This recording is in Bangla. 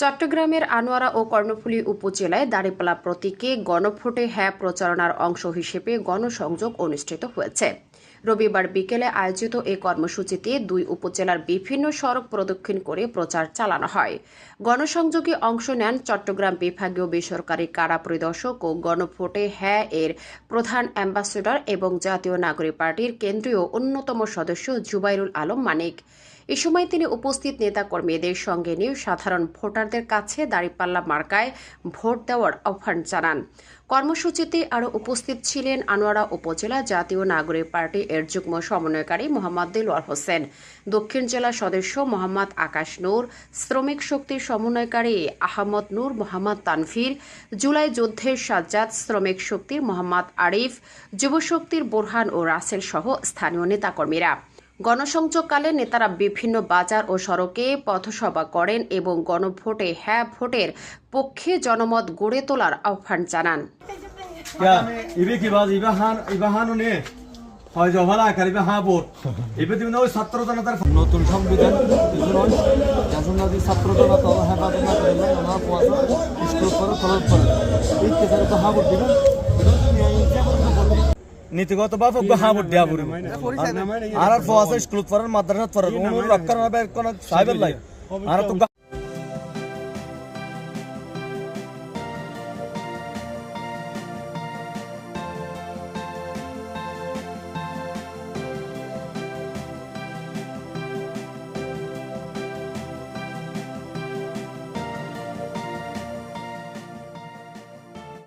চট্টগ্রামের আনোয়ারা ও কর্ণফুলী উপজেলায় দাঁড়িপাল্লা প্রতীকে গণভোটে হ্যাঁ প্রচারণার অংশ হিসেবে গণসংযোগ অনুষ্ঠিত হয়েছে। রবিবার বিকেলে আয়োজিত এই কর্মসূচিতে দুই উপজেলার বিভিন্ন সড়ক প্রদক্ষিণ করে প্রচার চালানো হয়। গণসংযোগে অংশ নেন চট্টগ্রাম বিভাগীয় বেসরকারি কারা পরিদর্শক ও গণভোটে হ্যাঁ এর প্রধান অ্যাম্বাসেডর এবং জাতীয় নাগরিক পার্টির কেন্দ্রীয় অন্যতম সদস্য জুবাইরুল আলম মানিক। এ সময় তিনি উপস্থিত নেতাকর্মীদের সঙ্গে নিয়ে সাধারণ ভোটারদের কাছে দাঁড়িপাল্লা মার্কায় ভোট দেওয়ার আহ্বান জানান। কর্মসূচিতে আরও উপস্থিত ছিলেন আনোয়ারা উপজেলা জাতীয় নাগরিক পার্টি এর যুগ্ম সমন্বয়কারী মোহাম্মদ দেলোয়ার হোসেন, দক্ষিণ জেলা সদস্য মোহাম্মদ আকাশ নূর, শ্রমিক শক্তির সমন্বয়কারী আহমদ নূর মোহাম্মদ তানভীর, জুলাই যুদ্ধের সাজ্জাদ, শ্রমিক শক্তির মোহাম্মদ আরিফ, যুবশক্তির বোরহান ও রাসেল সহ স্থানীয় নেতাকর্মীরা। গণসংযোগকালে নেতারা বিভিন্ন বাজার ও সড়কে পথসভা করেন এবং গণভোটে হ্যাঁ ভোটের পক্ষে জনমত গড়ে তোলার আহ্বান জানান। নতুন সংবিধান ছাত্র জনতা নীতিগত ভাবে হাবুট দেয়া পুরি আর ফওয়াসা স্কুল পড়ার মাদ্রাসা পড়ার অনুর রক্ষণ হবে কোন সাহেবের লাই আর তো